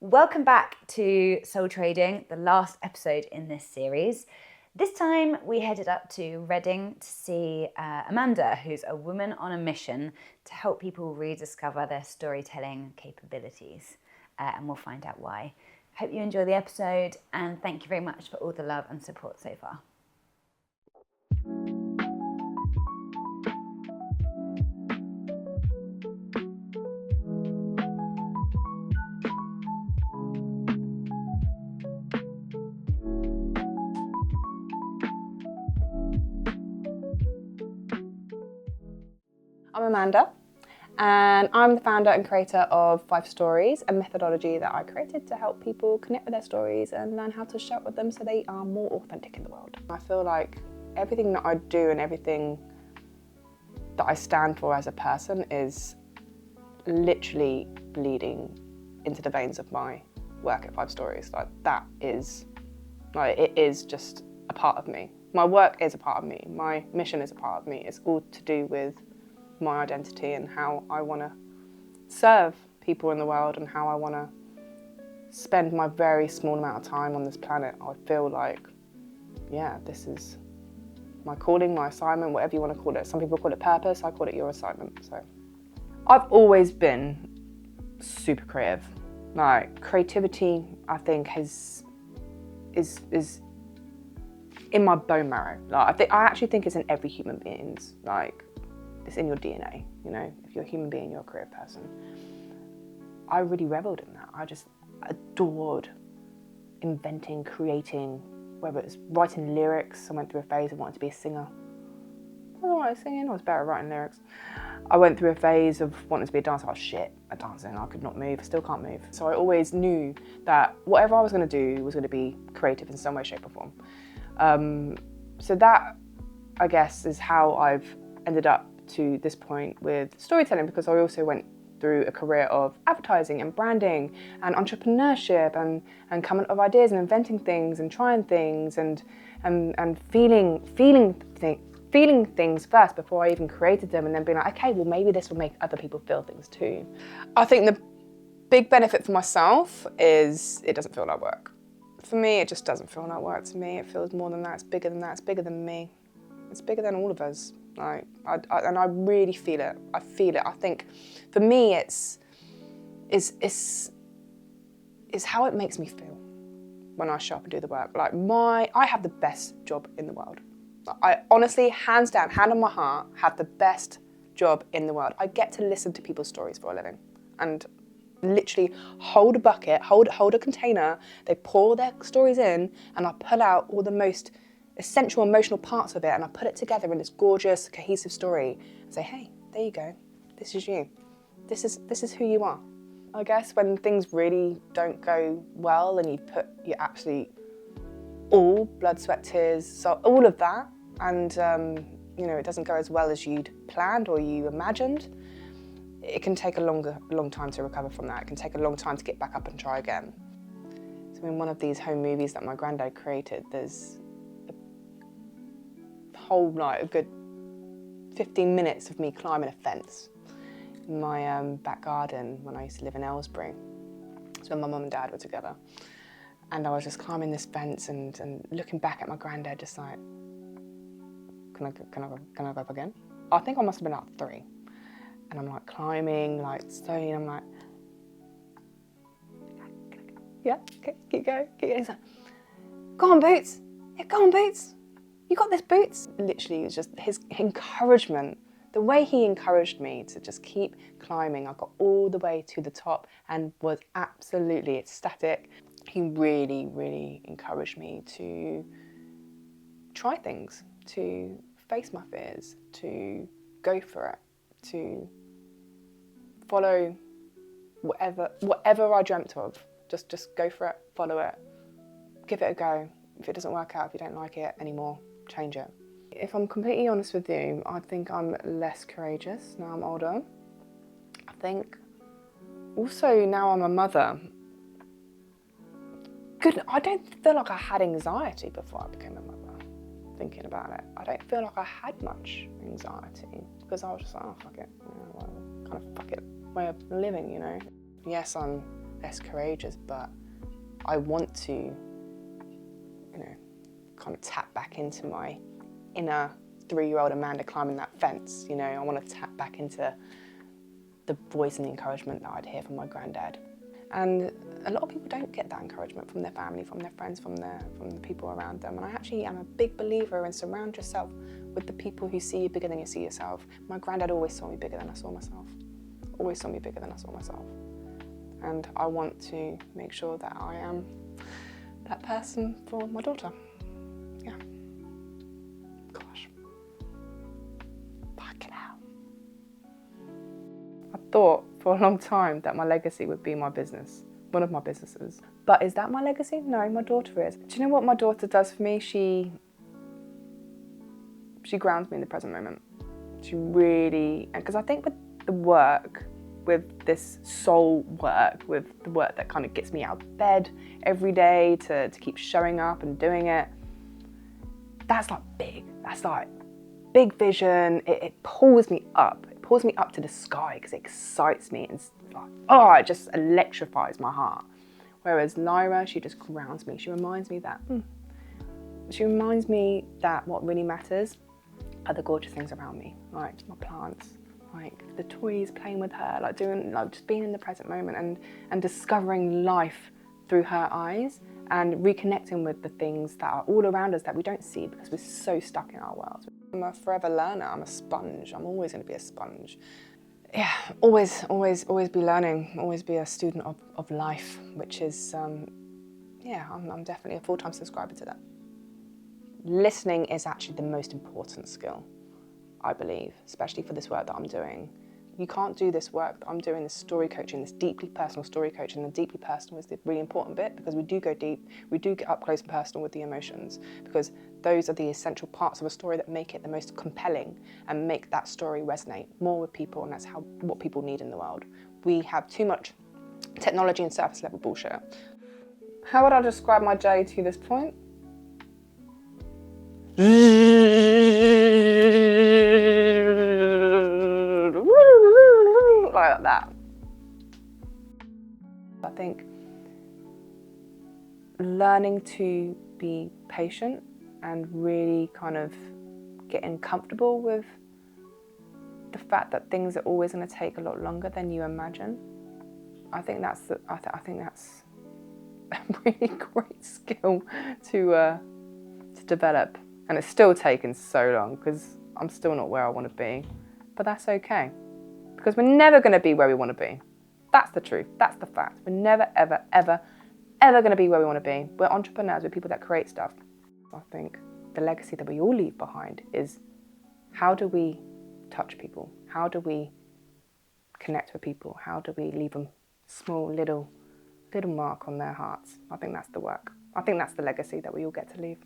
Welcome back to Soul Trading, the last episode in this series. This time we headed up to Reading to see Amanda, who's a woman on a mission to help people rediscover their storytelling capabilities. And we'll find out why. Hope you enjoy the episode, and thank you very much for all the love and support so far. I'm Amanda, and I'm the founder and creator of 5 Stories, a methodology that I created to help people connect with their stories and learn how to show up with them so they are more authentic in the world. I feel like everything that I do and everything that I stand for as a person is literally bleeding into the veins of my work at 5 Stories. It is just a part of me. My work is a part of me. My mission is a part of me. It's all to do with my identity and how I want to serve people in the world and how I want to spend my very small amount of time on this planet. I feel like, yeah, this is my calling, my assignment, whatever you want to call it. Some people call it purpose, I call it your assignment. So I've always been super creative. Like, creativity, I think, is in my bone marrow. Like, I actually think it's in every human being's, like, it's in your DNA, you know. If you're a human being, you're a creative person. I really reveled in that. I just adored inventing, creating, whether it's writing lyrics. I went through a phase of wanting to be a singer. I wasn't right at singing, I was better at writing lyrics. I went through a phase of wanting to be a dancer. I was shit at dancing, I could not move, I still can't move. So I always knew that whatever I was going to do was going to be creative in some way, shape or form. So that, I guess, is how I've ended up to this point with storytelling, because I also went through a career of advertising and branding and entrepreneurship and coming up with ideas and inventing things and trying things and feeling things first before I even created them, and then being like, okay, well, maybe this will make other people feel things too. I think the big benefit for myself is it doesn't feel like work. For me, it just doesn't feel like work. To me, it feels more than that. It's bigger than that. It's bigger than me. It's bigger than all of us. Like, and I really feel it. I feel it. I think, for me, it's how it makes me feel when I show up and do the work. Like, I have the best job in the world. I honestly, hands down, hand on my heart, have the best job in the world. I get to listen to people's stories for a living, and literally hold a bucket, hold a container. They pour their stories in, and I pull out all the most essential emotional parts of it, and I put it together in this gorgeous, cohesive story and say, hey, there you go. This is you. This is who you are. I guess when things really don't go well and you put your absolute all, blood, sweat, tears, so all of that, and it doesn't go as well as you'd planned or you imagined, it can take a long time to recover from that. It can take a long time to get back up and try again. So in one of these home movies that my granddad created, there's whole, like, a good 15 minutes of me climbing a fence in my back garden when I used to live in Aylesbury. So when my mum and dad were together, and I was just climbing this fence and looking back at my granddad, just like, can I go up again? I think I must have been like 3, and I'm like climbing, like slowly, and I'm like, yeah, okay, keep going. He's like, go on, Boots. Yeah, go on, Boots. You got this, Boots. Literally, it was just his encouragement, the way he encouraged me to just keep climbing. I got all the way to the top and was absolutely ecstatic. He really, really encouraged me to try things, to face my fears, to go for it, to follow whatever I dreamt of. Just go for it, follow it, give it a go. If it doesn't work out, if you don't like it anymore, change it. If I'm completely honest with you, I think I'm less courageous now I'm older. I think also now I'm a mother. I don't feel like I had anxiety before I became a mother, thinking about it. I don't feel like I had much anxiety because I was just like, oh, fuck it. Kind of fuck it way of living, you know. Yes, I'm less courageous, but I want to, you know, kind of tap back into my inner 3-year-old Amanda climbing that fence. You know, I want to tap back into the voice and the encouragement that I'd hear from my granddad. And a lot of people don't get that encouragement from their family, from their friends, from the people around them. And I actually am a big believer in surround yourself with the people who see you bigger than you see yourself. My granddad always saw me bigger than I saw myself. Always saw me bigger than I saw myself. And I want to make sure that I am that person for my daughter. Yeah. Gosh. Fucking hell. I thought for a long time that my legacy would be my business, one of my businesses. But is that my legacy? No, my daughter is. Do you know what my daughter does for me? She grounds me in the present moment. She really, because I think with the work, with this soul work, with the work that kind of gets me out of bed every day to keep showing up and doing it, that's like big. That's like big vision. It pulls me up. It pulls me up to the sky because it excites me. And it's like, oh, it just electrifies my heart. Whereas Lyra, she just grounds me. She reminds me that, what really matters are the gorgeous things around me, like my plants, like the toys, playing with her, like just being in the present moment and discovering life through her eyes and reconnecting with the things that are all around us that we don't see because we're so stuck in our world. I'm a forever learner. I'm a sponge. I'm always going to be a sponge. Yeah, always be learning. Always be a student of life, which is, I'm definitely a full-time subscriber to that. Listening is actually the most important skill, I believe, especially for this work that I'm doing. You can't do this work that I'm doing, this story coaching, this deeply personal story coaching. The deeply personal is the really important bit because we do go deep, we do get up close and personal with the emotions because those are the essential parts of a story that make it the most compelling and make that story resonate more with people, and that's what people need in the world. We have too much technology and surface level bullshit. How would I describe my day to this point? Like that. I think learning to be patient and really kind of getting comfortable with the fact that things are always going to take a lot longer than you imagine. I think that's a really great skill to develop. And it's still taken so long because I'm still not where I want to be. But that's okay. Because we're never going to be where we want to be. That's the truth. That's the fact. We're never, ever, ever, ever going to be where we want to be. We're entrepreneurs. We're people that create stuff. I think the legacy that we all leave behind is how do we touch people? How do we connect with people? How do we leave them small, little mark on their hearts? I think that's the work. I think that's the legacy that we all get to leave.